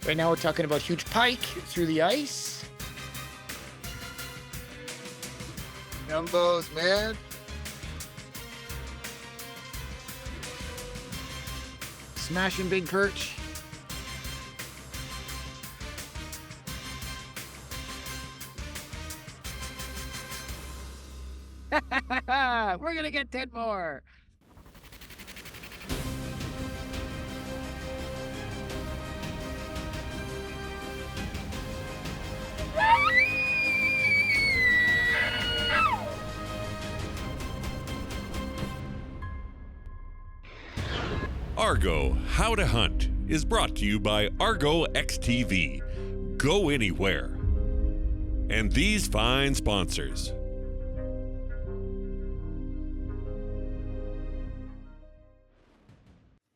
Right now we're talking about huge pike through the ice. Jumbos, man. Smashing big perch. We're gonna get 10 more. Argo How to Hunt is brought to you by Argo XTV. Go anywhere. And these fine sponsors.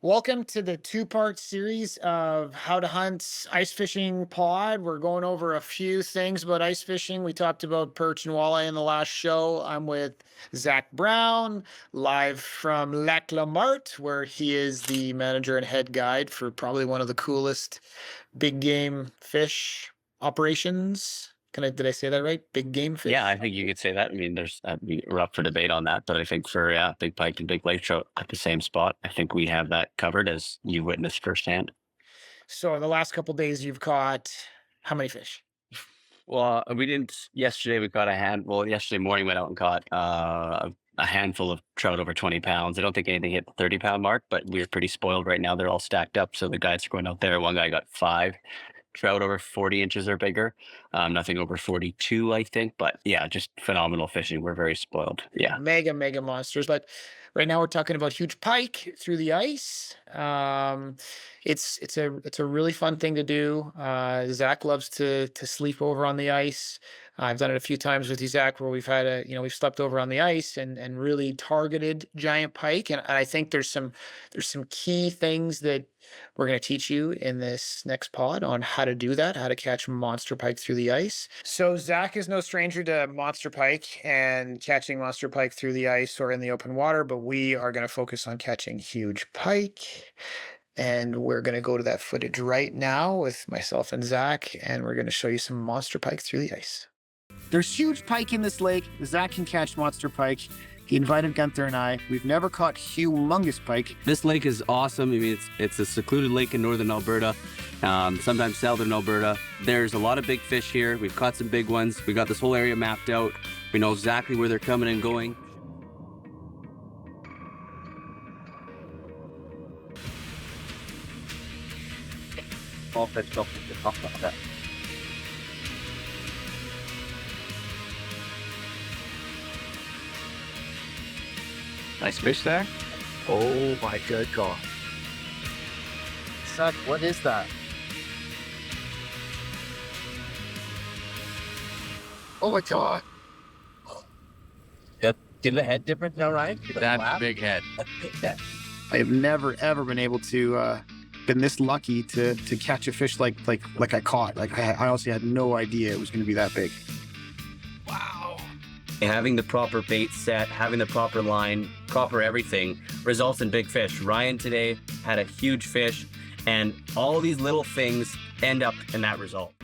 Welcome to the two-part series of How to Hunt Ice Fishing Pod. We're going over a few things about ice fishing. We talked about perch and walleye in the last show. I'm with Zach Brown, live from Lac La Marte, where he is the manager and head guide for probably one of the coolest big game fish operations. Did I say that right? Big game fish? Yeah, I think you could say that. I mean, we're up for debate on that, but I think for big pike and big lake trout at the same spot, I think we have that covered, as you witnessed firsthand. So in the last couple of days, you've caught how many fish? Well, we didn't yesterday. We caught a handful. Yesterday morning, went out and caught a handful of trout over 20 pounds. I don't think anything hit the 30-pound mark, but we're pretty spoiled right now. They're all stacked up, so the guys are going out there. One guy got 5 trout over 40 inches or bigger, nothing over 42, I think. But yeah, just phenomenal fishing. We're very spoiled. Yeah, mega monsters. But right now we're talking about huge pike through the ice. It's a really fun thing to do. Zach loves to sleep over on the ice. I've done it a few times with you, Zach, where we've had we've slept over on the ice and really targeted giant pike. And I think there's some key things that we're going to teach you in this next pod on how to do that, how to catch monster pike through the ice. So Zach is no stranger to monster pike and catching monster pike through the ice or in the open water, but we are going to focus on catching huge pike. And we're going to go to that footage right now with myself and Zach, and we're going to show you some monster pike through the ice. There's huge pike in this lake. Zach can catch monster pike. He invited Gunther and I. We've never caught humongous pike. This lake is awesome. I mean, it's a secluded lake in northern Alberta, sometimes southern Alberta. There's a lot of big fish here. We've caught some big ones. We got this whole area mapped out. We know exactly where they're coming and going. All fish don't talk about that. nice fish there. Oh my good God. Zach, what is that? Oh my God. Did the head difference now, Ryan? That's a big head. I have never ever been able to been this lucky to catch a fish like I caught. Like I honestly had no idea it was going to be that big. Wow. Having the proper bait set, having the proper line, proper everything results in big fish. Ryan today had a huge fish, and all these little things end up in that result.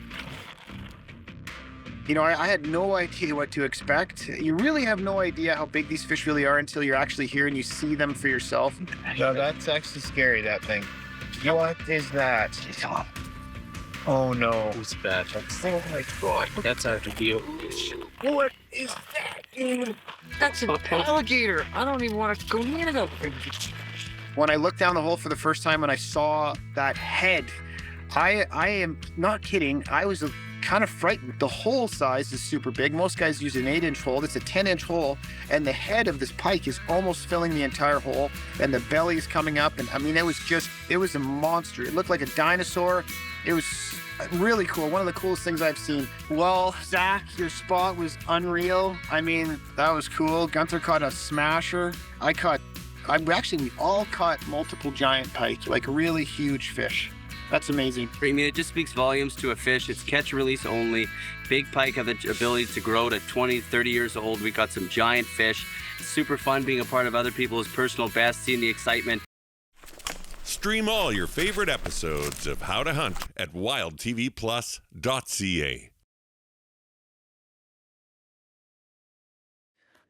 You know, I had no idea what to expect. You really have no idea how big these fish really are until you're actually here and you see them for yourself. No, that's actually scary, that thing. What is that? Oh no. Who's that? Oh my God. That's how to deal. What is that, dude? That's an alligator. I don't even want to go near that thing. When I looked down the hole for the first time and I saw that head, I am not kidding. I was kind of frightened. The hole size is super big. Most guys use an 8-inch hole. It's a 10-inch hole, and the head of this pike is almost filling the entire hole, and the belly is coming up. And I mean, it was a monster. It looked like a dinosaur. It was really cool. One of the coolest things I've seen. Well, Zach, your spot was unreal. I mean, that was cool. Gunther caught a smasher. We all caught multiple giant pike, like really huge fish. That's amazing. I mean, it just speaks volumes to a fish. It's catch and release only. Big pike have the ability to grow to 20, 30 years old. We got some giant fish. It's super fun being a part of other people's personal best, seeing the excitement. Stream all your favorite episodes of How to Hunt at wildtvplus.ca.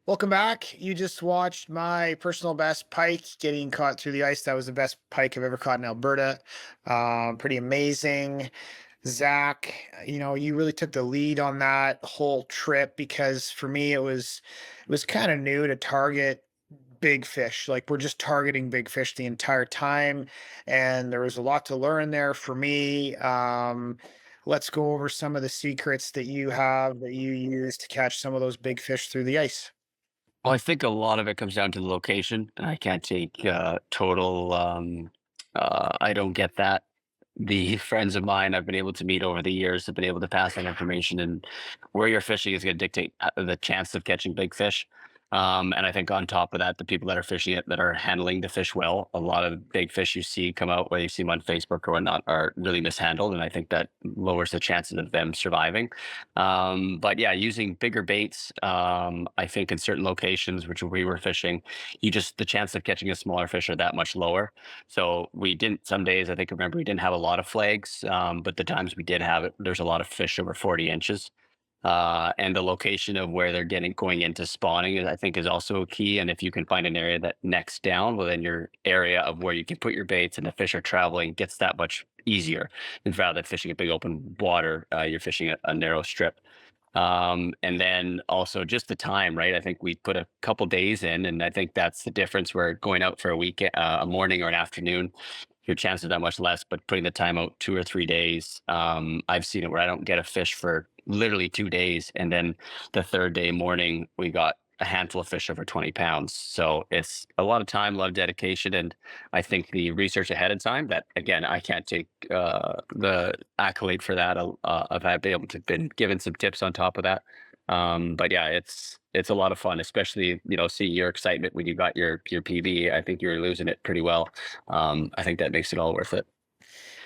Welcome back. You just watched my personal best pike getting caught through the ice. That was the best pike I've ever caught in Alberta. Pretty amazing. Zach, you really took the lead on that whole trip, because for me it was kind of new to target big fish. Like, we're just targeting big fish the entire time, and there was a lot to learn there for me. Let's go over some of the secrets that you have that you use to catch some of those big fish through the ice. Well, I think a lot of it comes down to the location. I can't take total. I don't get that. The friends of mine I've been able to meet over the years have been able to pass that information, and where you're fishing is going to dictate the chance of catching big fish. And I think on top of that, the people that are fishing it, that are handling the fish well, a lot of big fish you see come out, whether you see them on Facebook or whatnot, are really mishandled, and I think that lowers the chances of them surviving. But yeah, using bigger baits, I think in certain locations, which we were fishing, the chance of catching a smaller fish are that much lower. So we didn't, some days, I think, remember, we didn't have a lot of flags, but the times we did have it, there's a lot of fish over 40 inches. And the location of where they're going into spawning I think is also a key. And if you can find an area that necks down, well, then your area of where you can put your baits and the fish are traveling gets that much easier. And rather than fishing a big open water, you're fishing a narrow strip. And then also just the time, right? I think we put a couple days in, and I think that's the difference. Where going out for a weekend, a morning or an afternoon, your chances are that much less. But putting the time out 2 or 3 days, I've seen it where I don't get a fish for literally 2 days, and then the third day morning we got a handful of fish over 20 pounds. So it's a lot of time, a lot of dedication, and I think the research ahead of time. That, again, I can't take the accolade for that. I've been able to been given some tips on top of that. But yeah, it's a lot of fun, especially seeing your excitement when you got your PB. I think you were losing it pretty well. I think that makes it all worth it.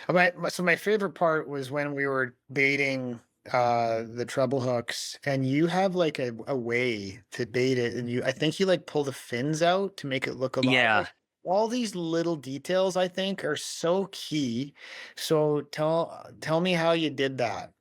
So my favorite part was when we were baiting the treble hooks, and you have like a way to bait it, and I think you like pull the fins out to make it look a lot Yeah. like all these little details, I think, are so key. So tell me how you did that.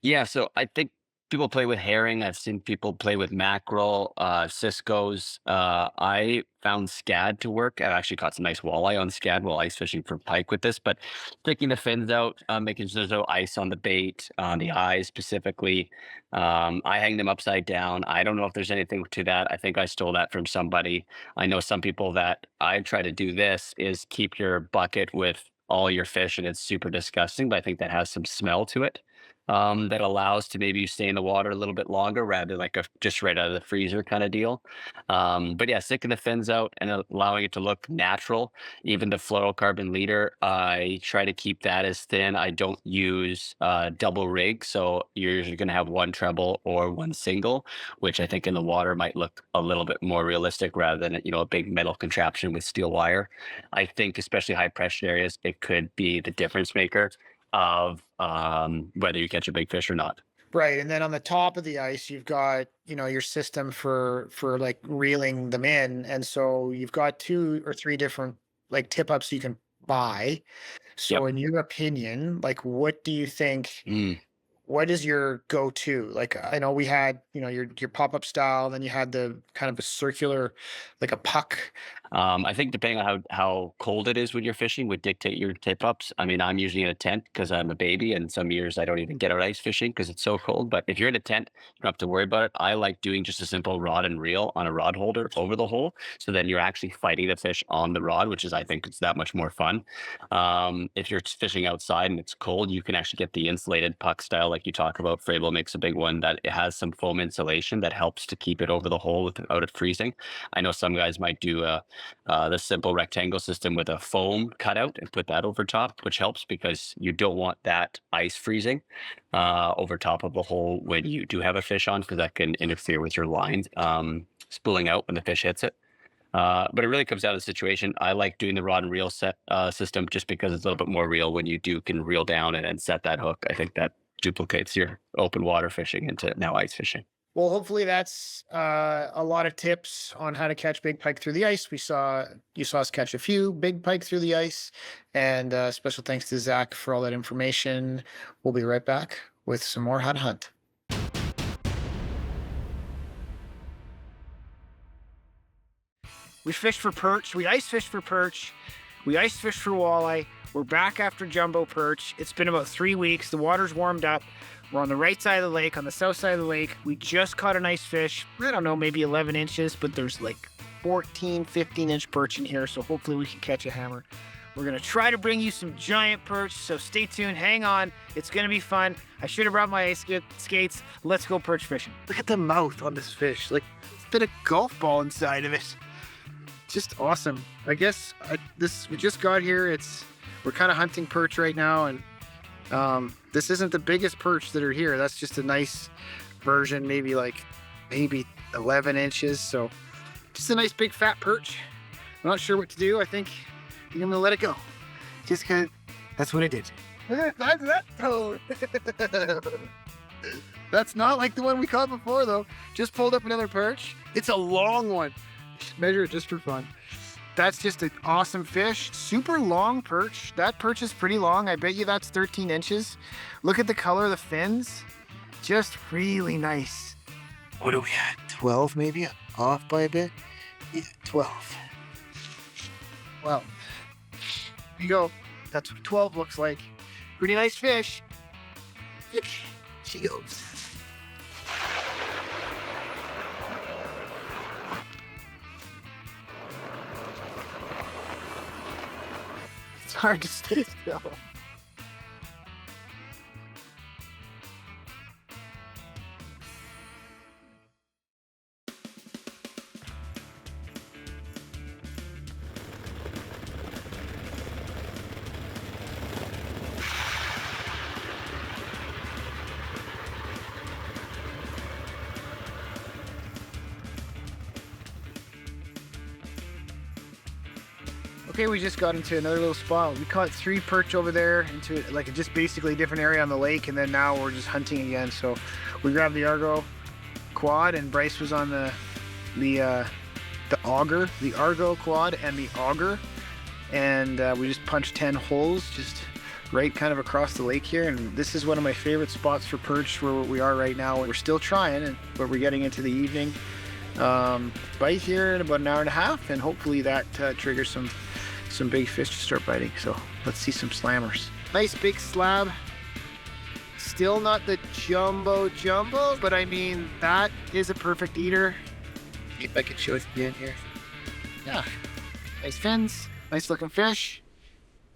Yeah, so I think people play with herring. I've seen people play with mackerel, Cisco's. I found scad to work. I've actually caught some nice walleye on scad while ice fishing for pike with this, but taking the fins out, making sure there's no ice on the bait, on the eyes specifically. I hang them upside down. I don't know if there's anything to that. I think I stole that from somebody. I know some people that I try to do this is keep your bucket with all your fish, and it's super disgusting, but I think that has some smell to it, that allows to maybe stay in the water a little bit longer rather than like a just right out of the freezer kind of deal. But yeah, sticking the fins out and allowing it to look natural. Even the fluorocarbon leader, I try to keep that as thin. I don't use double rig, so you're usually going to have one treble or one single, which I think in the water might look a little bit more realistic rather than a big metal contraption with steel wire. I think especially high pressure areas, it could be the difference maker of whether you catch a big fish or not. Right, and then on the top of the ice, you've got, your system for like reeling them in, and so you've got 2 or 3 different like tip ups you can buy. Yep. So in your opinion, like, what do you think? Mm. What is your go-to? Like, I know we had, your pop-up style, then you had the kind of a circular, like a puck. I think depending on how cold it is when you're fishing would dictate your tip ups. I mean, I'm usually in a tent because I'm a baby, and some years I don't even get out ice fishing because it's so cold. But if you're in a tent, you don't have to worry about it. I like doing just a simple rod and reel on a rod holder over the hole, so then you're actually fighting the fish on the rod, which is, I think, it's that much more fun. If you're fishing outside and it's cold, you can actually get the insulated puck style, like you talk about. Frable makes a big one that it has some foam insulation that helps to keep it over the hole without it freezing. I know some guys might do the simple rectangle system with a foam cutout and put that over top, which helps because you don't want that ice freezing over top of the hole when you do have a fish on, because that can interfere with your lines spooling out when the fish hits it. But it really comes down to the situation. I like doing the rod and reel system just because it's a little bit more real when you can reel down and set that hook. I think that duplicates your open water fishing into now ice fishing. Well, hopefully that's a lot of tips on how to catch big pike through the ice. You saw us catch a few big pike through the ice, and special thanks to Zach for all that information. We'll be right back with some more how to hunt. We fished for perch. We ice fished for perch. We ice fished for walleye. We're back after jumbo perch. It's been about 3 weeks. The water's warmed up. We're on the right side of the lake, on the south side of the lake. We just caught a nice fish. I don't know, maybe 11 inches, but there's like 14, 15-inch perch in here, so hopefully we can catch a hammer. We're gonna try to bring you some giant perch, so stay tuned, hang on. It's gonna be fun. I should have brought my ice skates. Let's go perch fishing. Look at the mouth on this fish. Like, it's been a golf ball inside of it. Just awesome. I guess we just got here. We're kind of hunting perch right now, and this isn't the biggest perch that are here. That's just a nice version, maybe 11 inches. So just a nice big fat perch. I'm not sure what to do. I think I'm gonna let it go. Just kind of, that's what I did. That's that toad. That's not like the one we caught before though. Just pulled up another perch. It's a long one. Measure it just for fun. That's just an awesome fish. Super long perch. That perch is pretty long. I bet you that's 13 inches. Look at the color of the fins. Just really nice. What are we at? 12 maybe? Off by a bit? Yeah, 12. Well, here you go. That's what 12 looks like. Pretty nice fish. She goes. It's hard to stay still. Okay, we just got into another little spot. We caught 3 perch over there into like just basically a different area on the lake, and then now we're just hunting again. So we grabbed the Argo quad, and Bryce was on the auger, the Argo quad and the auger, and we just punched 10 holes just right kind of across the lake here. And this is one of my favorite spots for perch where we are right now. We're still trying, but we're getting into the evening. Bite here in about an hour and a half, and hopefully that triggers some big fish to start biting. So let's see some slammers. Nice big slab. Still not the jumbo, but I mean, that is a perfect eater. See if I can show it again here. Yeah, nice fins, nice looking fish,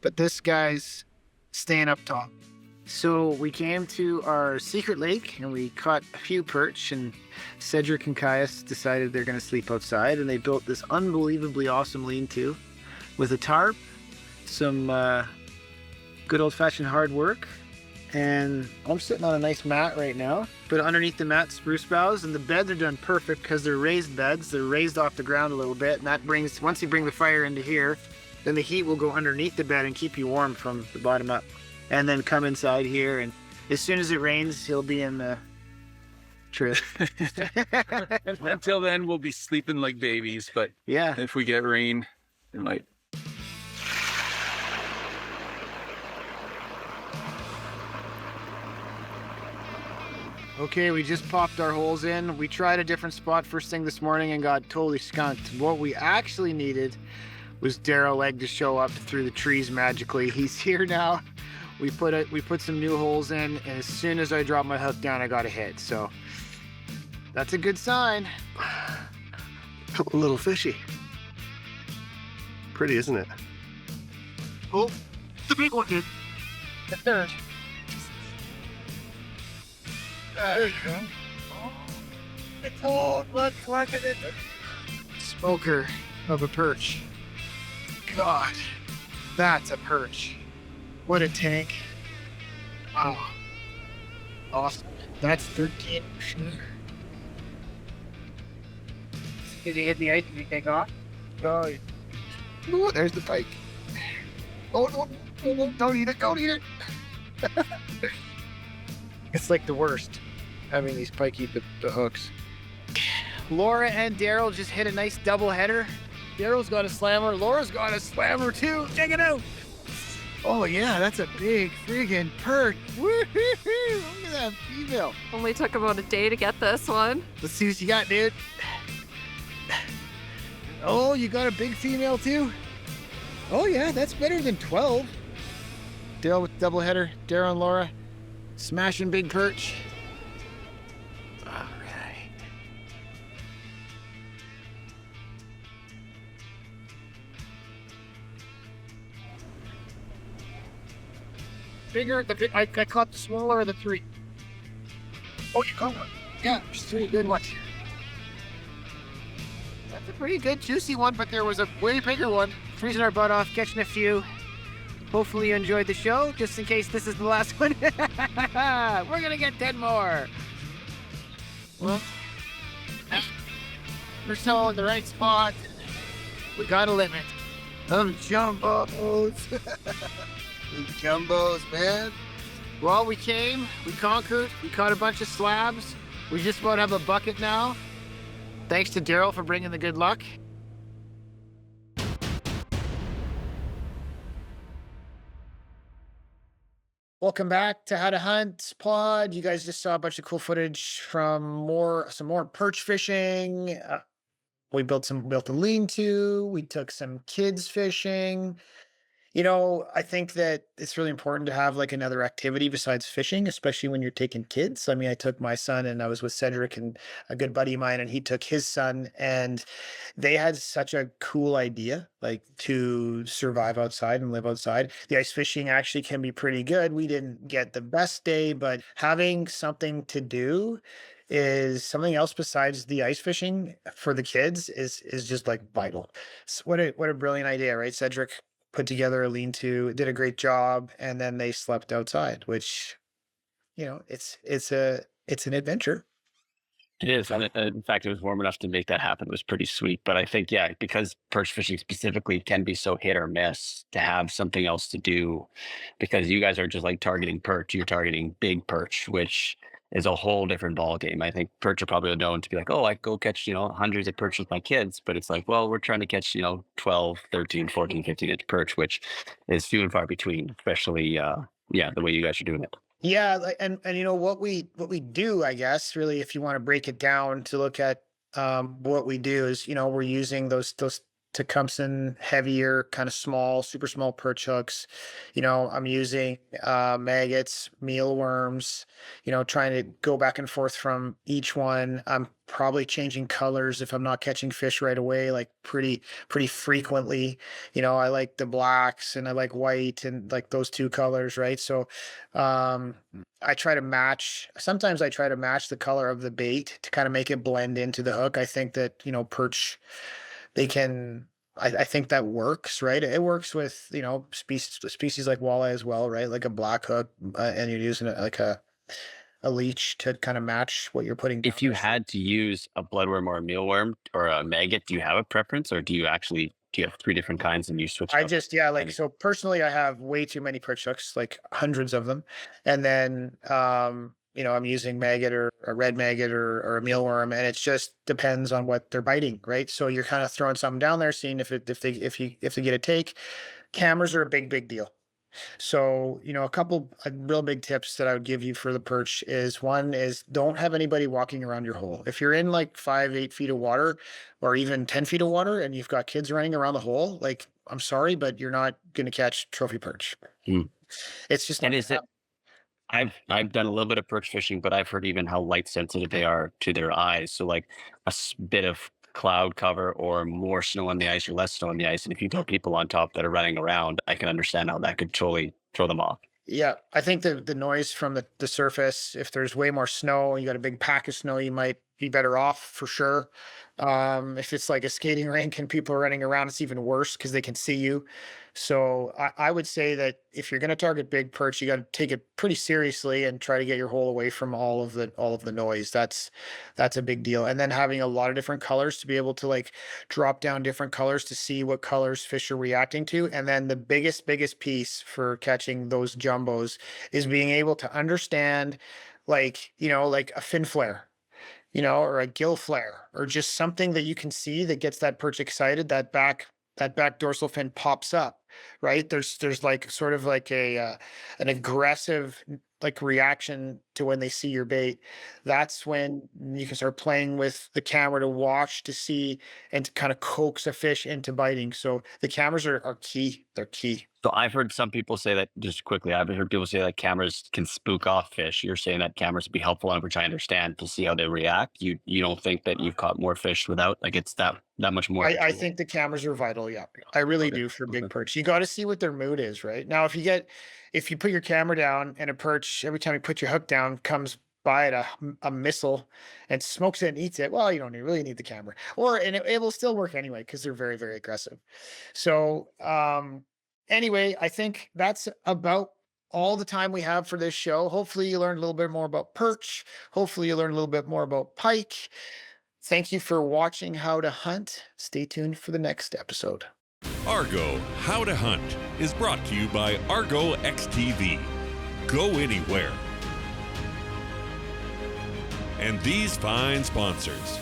but this guy's staying up top. So we came to our secret lake and we caught a few perch, and Cedric and Caius decided they're gonna sleep outside, and they built this unbelievably awesome lean-to with a tarp, some good old-fashioned hard work, and I'm sitting on a nice mat right now, but underneath the mat, spruce boughs, and the beds are done perfect because they're raised beds. They're raised off the ground a little bit, and that brings, once you bring the fire into here, then the heat will go underneath the bed and keep you warm from the bottom up, and then come inside here, and as soon as it rains, he'll be in the trip. Until then, we'll be sleeping like babies, but Yeah. if we get rain, it might. Okay, we just popped our holes in. We tried a different spot first thing this morning and got totally skunked. What we actually needed was Daryl Legg to show up through the trees magically. He's here now. We put some new holes in, and as soon as I dropped my hook down, I got a hit. So that's a good sign. A little fishy. Pretty, isn't it? Oh, the big one did. The third. There you go. Oh, it's old. Look at it. Smoker of a perch. God, that's a perch. What a tank. Wow. Awesome. That's 13 for sure. Did he hit the ice? Did he take off? Oh, yeah. Ooh, there's the pike. Oh, no, don't eat it, don't eat it. It's like the worst. having these pike eat the hooks. Laura and Daryl just hit a nice double header. Daryl's got a slammer. Laura's got a slammer too. Check it out. Oh yeah, that's a big friggin' perch. Woo-hoo-hoo. Look at that female. Only took about a day to get this one. Let's see what you got, dude. Oh, you got a big female too? Oh yeah, that's better than 12. Daryl with double header. Daryl and Laura smashing big perch. All right. I caught the smaller of the three. Oh, you caught one. Yeah, there's 3 good ones. That's a pretty good juicy one, but there was a way bigger one. Freezing our butt off, catching a few. Hopefully you enjoyed the show, just in case this is the last one. We're gonna get 10 more. Well, we're still in the right spot. We got a limit. Jumbos. Jumbos, man. Well, we came, we conquered, we caught a bunch of slabs. We just about have a bucket now. Thanks to Daryl for bringing the good luck. Welcome back to How to Hunt Pod. You guys just saw a bunch of cool footage from some more perch fishing. We built a lean-to. We took some kids fishing. You know, I think that it's really important to have like another activity besides fishing, especially when you're taking kids. I mean, I took my son and I was with Cedric and a good buddy of mine, and he took his son, and they had such a cool idea, like to survive outside and live outside. The ice fishing actually can be pretty good. We didn't get the best day, but having something to do is something else besides the ice fishing for the kids is just like vital. So what a brilliant idea, right? Cedric put together a lean-to, did a great job, and then they slept outside, which, you know, it's an adventure. It is. And in fact, it was warm enough to make that happen. It was pretty sweet. But I think, yeah, because perch fishing specifically can be so hit or miss, to have something else to do, because you guys are just like targeting perch, you're targeting big perch, which is a whole different ball game. I think perch are probably known to be like, oh, I go catch, hundreds of perch with my kids. But it's like, well, we're trying to catch, 12, 13, 14, 15-inch perch, which is few and far between, especially, the way you guys are doing it. Yeah, and you know what we do, I guess, really, if you want to break it down to look at what we do is, we're using those Tecumseh heavier, kind of small, super small perch hooks. I'm using maggots, mealworms, trying to go back and forth from each one. I'm probably changing colors if I'm not catching fish right away, like pretty frequently. I like the blacks and I like white and like those 2 colors, right? So sometimes I try to match the color of the bait to kind of make it blend into the hook. I think that, perch, I think that works, right? It works with, species like walleye as well, right? Like a black hook, and you're using it like a leech to kind of match what you're putting down. If you had to use a bloodworm or a mealworm or a maggot, do you have a preference, or do you have 3 different kinds and you switch up? So personally, I have way too many perch hooks, like hundreds of them. And then, I'm using maggot or a red maggot or a mealworm, and it just depends on what they're biting, right? So you're kind of throwing something down there, seeing if they get a take. Cameras are a big deal. So, a couple real big tips that I would give you for the perch is, one is don't have anybody walking around your hole. If you're in like 5-8 feet of water or even 10 feet of water and you've got kids running around the hole, like, I'm sorry, but you're not going to catch trophy perch. It's just, and is it, I've done a little bit of perch fishing, but I've heard even how light sensitive they are to their eyes. So like bit of cloud cover or more snow on the ice or less snow on the ice, and if you put people on top that are running around, I can understand how that could totally throw them off. Yeah, I think the noise from the surface, if there's way more snow, you got a big pack of snow, you might be better off for sure. If it's like a skating rink and people are running around, it's even worse because they can see you. So I would say that if you're going to target big perch, you got to take it pretty seriously and try to get your hole away from all of the noise. That's a big deal. And then having a lot of different colors to be able to like drop down different colors to see what colors fish are reacting to. And then the biggest piece for catching those jumbos is being able to understand like, like a fin flare, or a gill flare, or just something that you can see that gets that perch excited, that back dorsal fin pops up, right? There's like sort of like an aggressive like reaction to when they see your bait. That's when you can start playing with the camera to watch to see and to kind of coax a fish into biting. So the cameras are key. They're key. So I've heard some people say that, just quickly, I've heard people say that cameras can spook off fish. You're saying that cameras would be helpful, and which I understand, to see how they react. You don't think that you've caught more fish without, like, it's that much more? I think the cameras are vital. Yeah, I really Okay. do for big Okay. perch. You got to see what their mood is, right? Now, if you put your camera down and a perch, every time you put your hook down, comes by at a missile and smokes it and eats it, well, you don't really need the camera, and it will still work anyway because they're very, very aggressive. So, anyway, I think that's about all the time we have for this show. Hopefully, you learned a little bit more about perch. Hopefully, you learned a little bit more about pike. Thank you for watching How to Hunt. Stay tuned for the next episode. Argo How to Hunt is brought to you by Argo XTV. Go anywhere. And these fine sponsors.